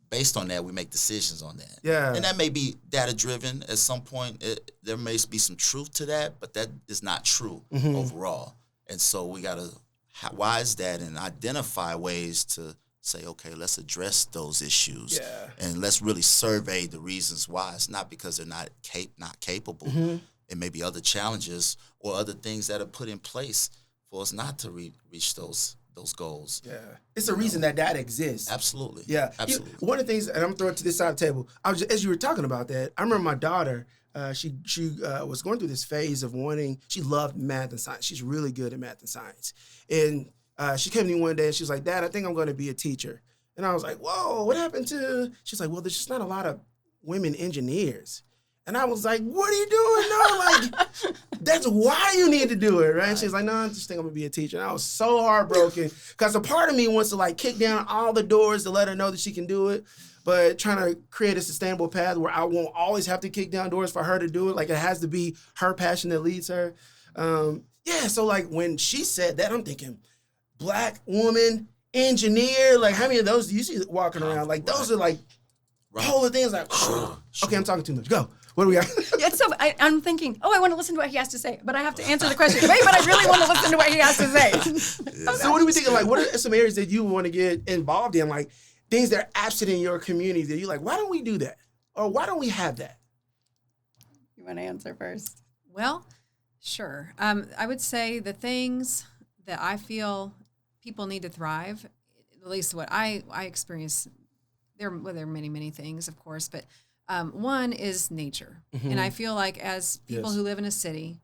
based on that, we make decisions on that. Yeah. And that may be data driven at some point. There may be some truth to that, but that is not true overall. And so we got to wise that and identify ways to say, okay, let's address those issues, and let's really survey the reasons why. It's not because they're not capable. It may be other challenges or other things that are put in place for us not to reach those goals. Yeah, it's a reason that exists. Absolutely. Yeah, absolutely. One of the things, and I'm throwing it to this side of the table. As you were talking about that, I remember my daughter. She was going through this phase of wanting. She loved math and science. She's really good at math and science, and she came to me one day and she was like, "Dad, I think I'm going to be a teacher." And I was like, "Whoa, what happened to?" She's like, "Well, there's just not a lot of women engineers." And I was like, "What are you doing? No, like, that's why you need to do it, right?" And she's like, "No, I just think I'm gonna be a teacher." And I was so heartbroken because a part of me wants to like kick down all the doors to let her know that she can do it, but trying to create a sustainable path where I won't always have to kick down doors for her to do it. Like it has to be her passion that leads her. So like when she said that, I'm thinking, Black woman engineer, like how many of those do you see walking around? Like those are like polar things. Like, okay, I'm talking too much. Go. What do we got? So I'm thinking, I want to listen to what he has to say, but I have to answer the question. Wait, but I really want to listen to what he has to say. So what are we thinking? Like, what are some areas that you want to get involved in? Like things that are absent in your community that you're like, why don't we do that? Or why don't we have that? You want to answer first? Well, sure. I would say the things that I feel people need to thrive, at least what I experience, there are many, many things, of course, but one is nature. And I feel like as people who live in a city,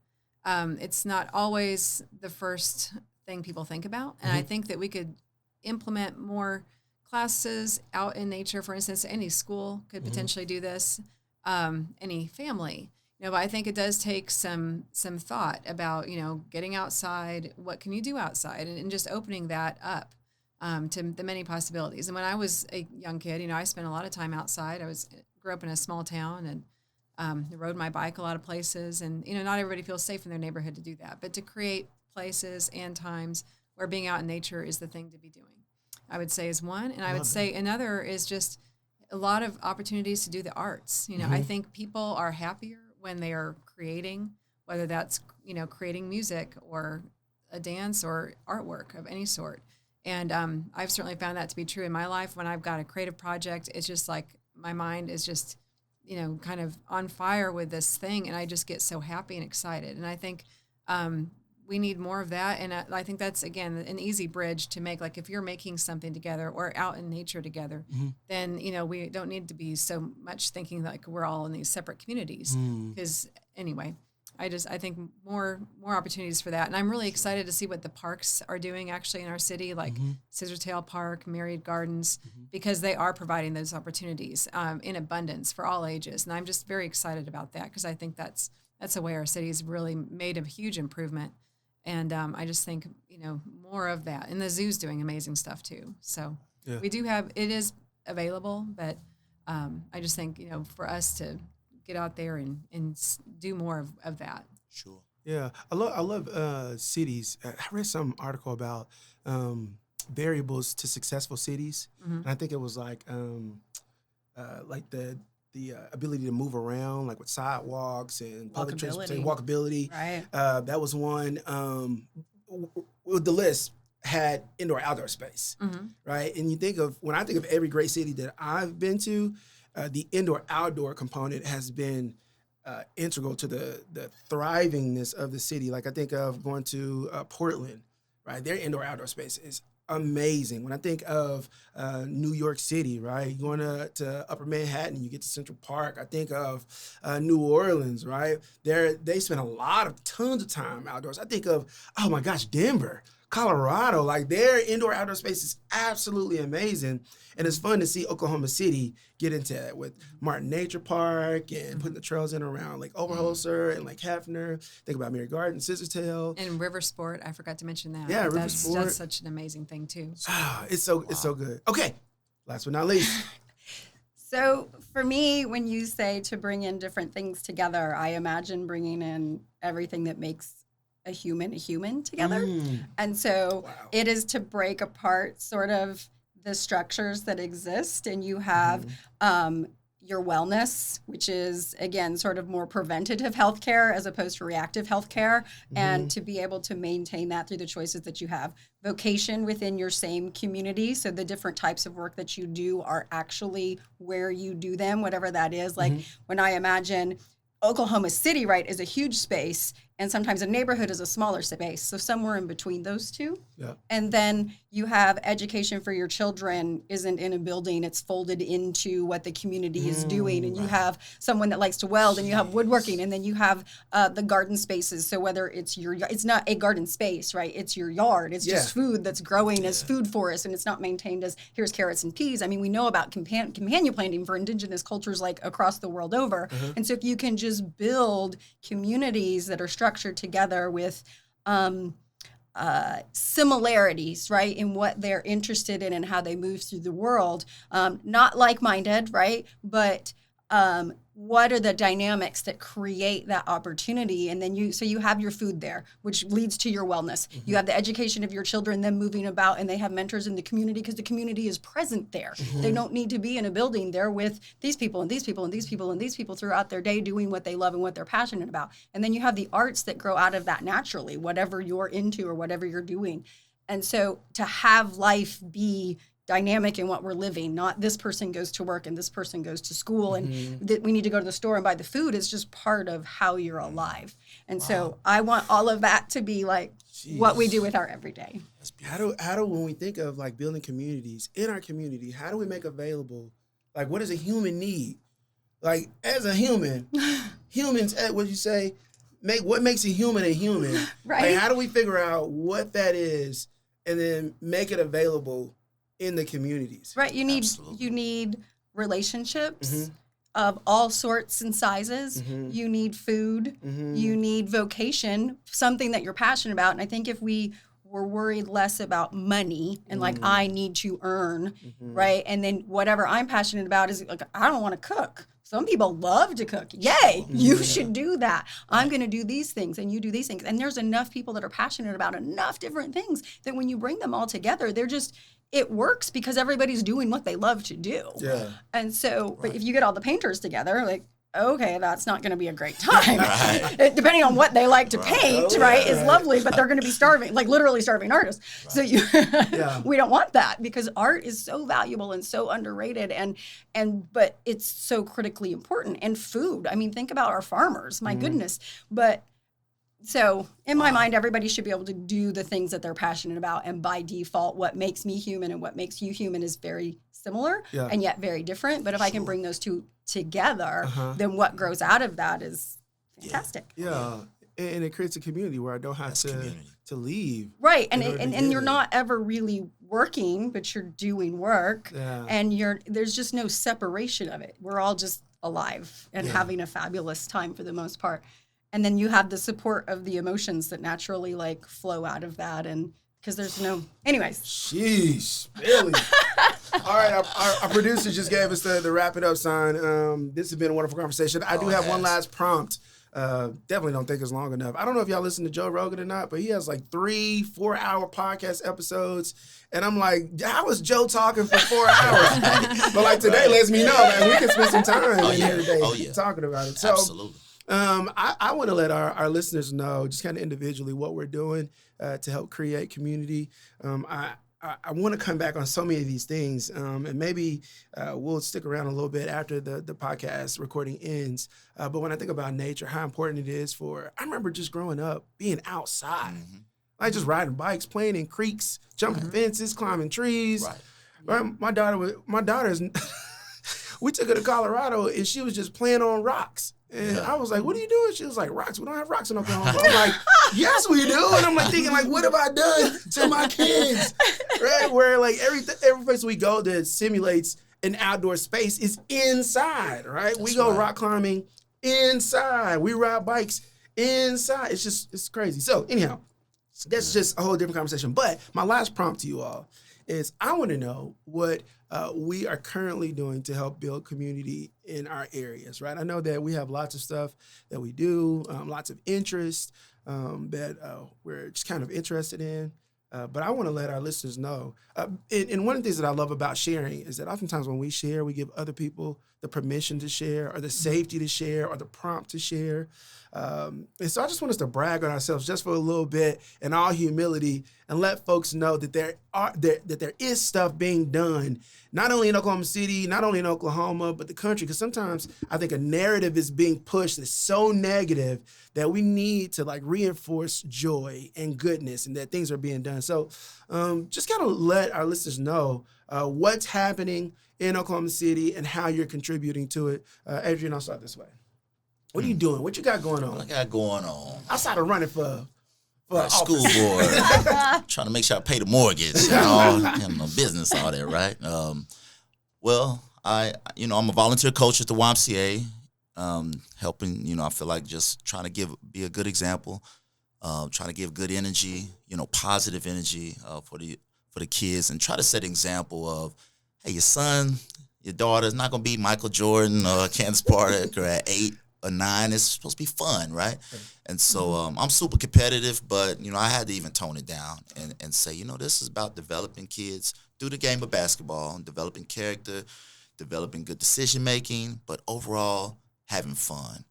it's not always the first thing people think about. And I think that we could implement more classes out in nature. For instance, any school could potentially do this, any family. But I think it does take some thought about, getting outside. What can you do outside? And just opening that up to the many possibilities. And when I was a young kid, I spent a lot of time outside. Grew up in a small town and rode my bike a lot of places. And, not everybody feels safe in their neighborhood to do that. But to create places and times where being out in nature is the thing to be doing, I would say is one. And I would say another is just a lot of opportunities to do the arts. I think people are happier when they are creating, whether that's, creating music or a dance or artwork of any sort. And I've certainly found that to be true in my life. When I've got a creative project, it's just like my mind is just, kind of on fire with this thing. And I just get so happy and excited. And I think we need more of that. And I think that's, again, an easy bridge to make. Like if you're making something together or out in nature together, then, we don't need to be so much thinking like we're all in these separate communities. Because anyway, I think more opportunities for that. And I'm really excited to see what the parks are doing actually in our city, like Scissortail Park, Myriad Gardens, because they are providing those opportunities in abundance for all ages. And I'm just very excited about that because I think that's a way our city's really made a huge improvement. And I just think, more of that. And the zoo's doing amazing stuff too. So we do have, it is available, but I just think, for us to get out there and do more of that. Sure. Yeah, I love cities. I read some article about variables to successful cities, and I think it was like the ability to move around, like with sidewalks and public transportation, walkability. Right. That was one. With the list had indoor-outdoor space, right? And when I think of every great city that I've been to, the indoor-outdoor component has been integral to the thrivingness of the city. Like I think of going to Portland, right? Their indoor-outdoor space is amazing. When I think of New York City, right? Going to Upper Manhattan, you get to Central Park. I think of New Orleans, right? They spend tons of time outdoors. I think of, oh my gosh, Denver, Colorado, like their indoor-outdoor space is absolutely amazing. And it's fun to see Oklahoma City get into that with Martin Nature Park and putting the trails in around Lake Overholser and Lake Hefner. Think about Mary Garden, Scissortail. And River Sport, I forgot to mention that. Yeah, River Sport. That's such an amazing thing, too. It's so good. Okay, last but not least. So for me, when you say to bring in different things together, I imagine bringing in everything that makes a human together. And so it is to break apart sort of the structures that exist, and you have your wellness, which is, again, sort of more preventative healthcare as opposed to reactive healthcare, and to be able to maintain that through the choices that you have. Vocation within your same community, so the different types of work that you do are actually where you do them, whatever that is. Like when I imagine Oklahoma City, right, is a huge space, and sometimes a neighborhood is a smaller space. So somewhere in between those two. Yeah. And then you have education for your children isn't in a building, it's folded into what the community is doing. And you have someone that likes to weld, and you have woodworking, and then you have the garden spaces. So whether it's it's not a garden space, right? It's your yard. It's just food that's growing as food forest, and it's not maintained as here's carrots and peas. I mean, we know about companion planting for indigenous cultures like across the world over. And so if you can just build communities that are structured together with similarities, right, in what they're interested in and how they move through the world, not like-minded, right, but what are the dynamics that create that opportunity? And then you have your food there, which leads to your wellness. You have the education of your children, them moving about, and they have mentors in the community because the community is present there. They don't need to be in a building. They're with these people and these people and these people and these people throughout their day doing what they love and what they're passionate about. And then you have the arts that grow out of that naturally, whatever you're into or whatever you're doing. And so to have life be dynamic in what we're living, not this person goes to work and this person goes to school and that we need to go to the store and buy the food, is just part of how you're alive. And so I want all of that to be like what we do with our everyday. How do when we think of like building communities in our community, how do we make available, like what does a human need? Like as a human, humans, what you say, what makes a human, right? Like, how do we figure out what that is and then make it available in the communities? Right. You need relationships of all sorts and sizes. You need food. You need vocation, something that you're passionate about. And I think if we were worried less about money and like I need to earn, right? And then whatever I'm passionate about is like I don't want to cook. Some people love to cook. Yay, you should do that. I'm going to do these things and you do these things. And there's enough people that are passionate about enough different things that when you bring them all together, it works because everybody's doing what they love to do. Yeah. And so, but if you get all the painters together, like, okay, that's not going to be a great time. Depending on what they like to paint, is lovely, but they're going to be starving, like literally starving artists. So we don't want that because art is so valuable and so underrated, but it's so critically important. And food, I mean, think about our farmers, my goodness. But so in my mind, everybody should be able to do the things that they're passionate about. And by default, what makes me human and what makes you human is very similar and yet very different. But if I can bring those two together, then what grows out of that is fantastic. Yeah. And it creates a community where I don't have to leave. Right. And you're not ever really working, but you're doing work. Yeah. And there's just no separation of it. We're all just alive and having a fabulous time for the most part. And then you have the support of the emotions that naturally like flow out of that. And because there's anyways. Jeez, Billie. All right, our producer just gave us the wrap it up sign. This has been a wonderful conversation. I do have one last prompt. Definitely don't think it's long enough. I don't know if y'all listen to Joe Rogan or not, but he has like 3-4 hour podcast episodes. And I'm like, how is Joe talking for 4 hours? But like today lets me know, man, we can spend some time in here today talking about it. So, absolutely. I want to let our listeners know just kind of individually what we're doing to help create community. I want to come back on so many of these things, and maybe we'll stick around a little bit after the podcast recording ends. But when I think about nature, how important it is I remember just growing up being outside, like just riding bikes, playing in creeks, jumping fences, climbing trees. Right. My daughter's, we took her to Colorado, and she was just playing on rocks. And I was like, what are you doing? She was like, rocks. We don't have rocks in Oklahoma. I'm like, yes, we do. And I'm like thinking, like, what have I done to my kids? Right? Where like every place we go that simulates an outdoor space is inside, right? We go rock climbing inside. We ride bikes inside. It's crazy. So anyhow, that's just a whole different conversation. But my last prompt to you all is I want to know what we are currently doing to help build community in our areas, right? I know that we have lots of stuff that we do, lots of interest that we're just kind of interested in. But I want to let our listeners know. And one of the things that I love about sharing is that oftentimes when we share, we give other people the permission to share or the safety to share or the prompt to share. And so I just want us to brag on ourselves just for a little bit in all humility and let folks know that there is stuff being done, not only in Oklahoma City, not only in Oklahoma, but the country. Because sometimes I think a narrative is being pushed that's so negative that we need to like reinforce joy and goodness and that things are being done. So just kind of let our listeners know what's happening in Oklahoma City and how you're contributing to it. Adrian, I'll start this way. What are you doing? What you got going on? What I got going on? Outside of running for school board, trying to make sure I pay the mortgage and all, business, all that, right? Well, I'm a volunteer coach at the YMCA, helping, I feel like just trying to be a good example, trying to give good energy, positive energy for the kids, and try to set an example of, hey, your son, your daughter is not going to be Michael Jordan or Candace Parker at 8 or 9. It's supposed to be fun, right? And so I'm super competitive, but, I had to even tone it down and say, this is about developing kids through the game of basketball, and developing character, developing good decision-making, but overall having fun.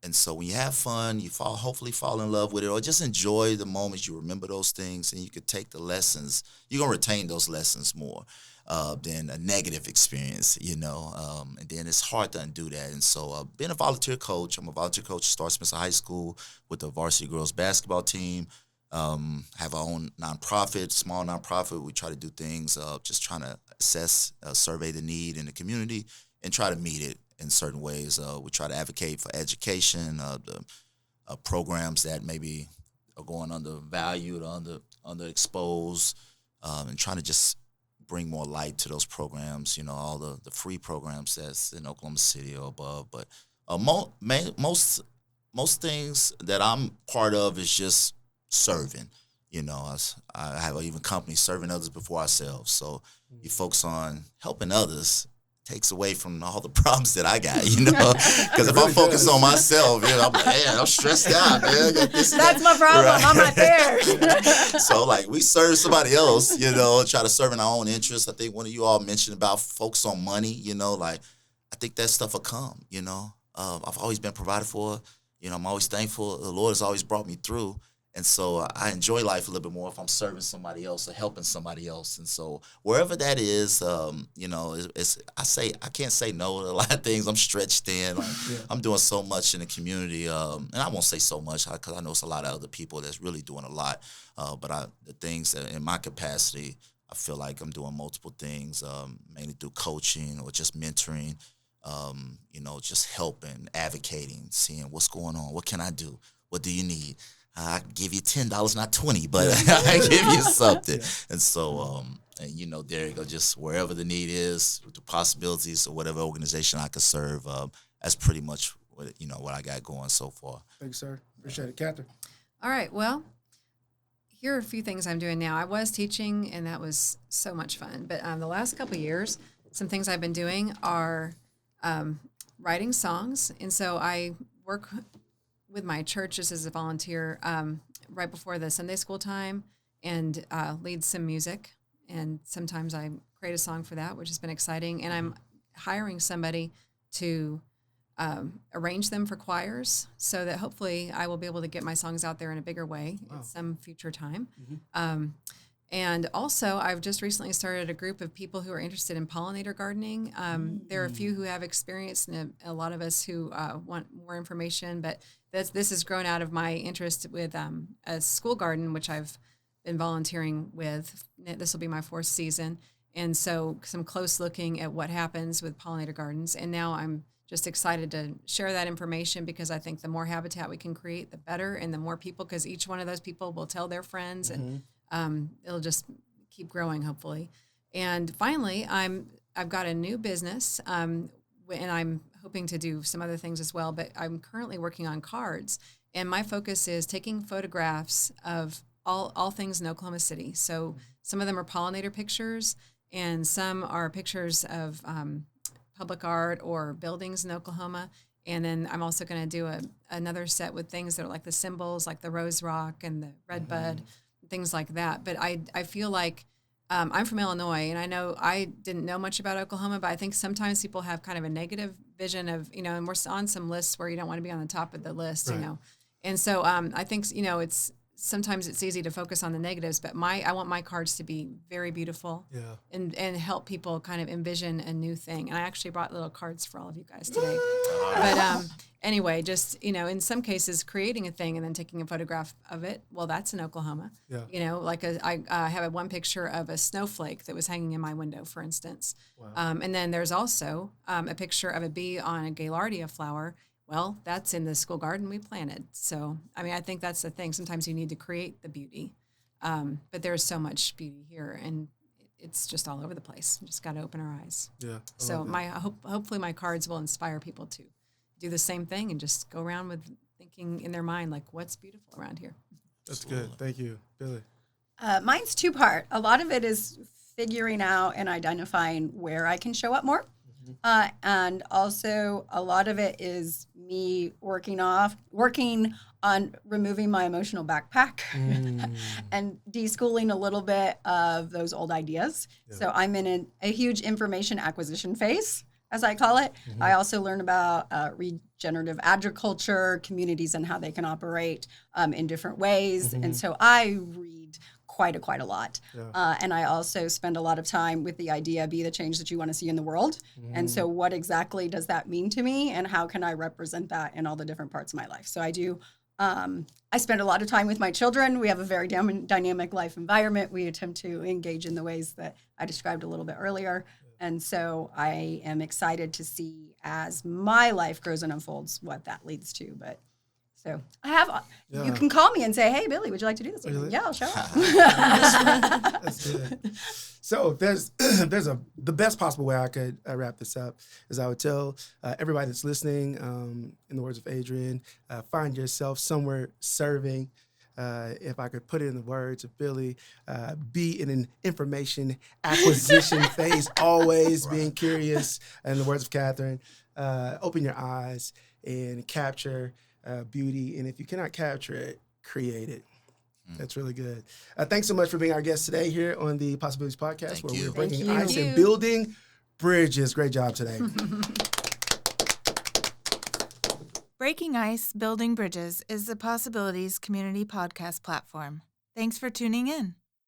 And so when you have fun, you hopefully fall in love with it, or just enjoy the moments. You remember those things, and you could take the lessons. You're going to retain those lessons more than a negative experience, and then it's hard to undo that. And so being a volunteer coach, I'm a volunteer coach at Star Spencer High School with the varsity girls basketball team. Have our own nonprofit, small nonprofit. We try to do things, just trying to assess, survey the need in the community and try to meet it in certain ways. We try to advocate for education, the programs that maybe are going undervalued, underexposed, and trying to just bring more light to those programs, all the free programs that's in Oklahoma City or above. But most things that I'm part of is just serving. I have even companies serving others before ourselves. So you focus on helping others takes away from all the problems that I got, because if I'm focused on myself, I'm like, man, I'm stressed out, man. I got this, That's my problem. Right. I'm not there. So we serve somebody else, try to serve in our own interests. I think one of you all mentioned about focus on money, I think that stuff will come, I've always been provided for, I'm always thankful. The Lord has always brought me through. And so I enjoy life a little bit more if I'm serving somebody else or helping somebody else. And so wherever that is, I can't say no to a lot of things. I'm stretched thin. I'm doing so much in the community. And I won't say so much because I know it's a lot of other people that's really doing a lot. But the things that in my capacity, I feel like I'm doing multiple things, mainly through coaching or just mentoring, just helping, advocating, seeing what's going on. What can I do? What do you need? I give you $10, not 20, but I give you something. And so, there you go, just wherever the need is, with the possibilities or whatever organization I could serve, that's pretty much what I got going so far. Thanks, sir. Appreciate it. Kathryn. All right. Well, here are a few things I'm doing now. I was teaching, and that was so much fun. But the last couple of years, some things I've been doing are writing songs. And so I work with my church just as a volunteer right before the Sunday school time and lead some music. And sometimes I create a song for that, which has been exciting. And I'm hiring somebody to arrange them for choirs so that hopefully I will be able to get my songs out there in a bigger way at some future time. And also, I've just recently started a group of people who are interested in pollinator gardening. There are a few who have experience and a lot of us who want more information, but this has grown out of my interest with a school garden, which I've been volunteering with. This will be my 4th season. And so some close looking at what happens with pollinator gardens. And now I'm just excited to share that information because I think the more habitat we can create, the better, and the more people, because each one of those people will tell their friends, and it'll just keep growing, hopefully. And finally, I've got a new business, and I'm hoping to do some other things as well, but I'm currently working on cards, and my focus is taking photographs of all things in Oklahoma City. So some of them are pollinator pictures, and some are pictures of public art or buildings in Oklahoma. And then I'm also going to do another set with things that are like the symbols, like the rose rock and the red bud, things like that. But I feel like I'm from Illinois, and I know I didn't know much about Oklahoma, but I think sometimes people have kind of a negative vision of, and we're on some lists where you don't want to be on the top of the list, Right. And so I think, sometimes it's easy to focus on the negatives, but I want my cards to be very beautiful and help people kind of envision a new thing. And I actually brought little cards for all of you guys today. But anyway, just, in some cases creating a thing and then taking a photograph of it, well, that's in Oklahoma. Yeah. Like I have one picture of a snowflake that was hanging in my window, for instance. Wow. And then there's also a picture of a bee on a Gaillardia flower. Well, that's in the school garden we planted. So, I think that's the thing. Sometimes you need to create the beauty. But there's so much beauty here, and it's just all over the place. You just got to open our eyes. Yeah. So hopefully my cards will inspire people to do the same thing and just go around with thinking in their mind, like, what's beautiful around here. That's good. Thank you, Billie. Mine's 2-part. A lot of it is figuring out and identifying where I can show up more. And also a lot of it is me working on removing my emotional backpack and deschooling a little bit of those old ideas. Yeah. So I'm in a huge information acquisition phase, as I call it. I also learn about regenerative agriculture, communities, and how they can operate in different ways. And so I read quite a lot. Yeah. And I also spend a lot of time with the idea, be the change that you want to see in the world. And so what exactly does that mean to me, and how can I represent that in all the different parts of my life? So I do, I spend a lot of time with my children. We have a very dynamic life environment. We attempt to engage in the ways that I described a little bit earlier. And so I am excited to see, as my life grows and unfolds, what that leads to. But so I have, you can call me and say, hey, Billie, would you like to do this? Yeah, I'll show up. That's good. So there's the best possible way I could wrap this up is I would tell everybody that's listening, in the words of Adrian, find yourself somewhere serving. If I could put it in the words of Billie, be in an information acquisition phase, always being curious. In the words of Kathryn, open your eyes and capture beauty, and if you cannot capture it, create it. That's really good. Thanks so much for being our guest today here on the Possibilities Podcast, where we're breaking ice and building bridges. Great job today. Breaking Ice, Building Bridges is the Possibilities community podcast platform. Thanks for tuning in.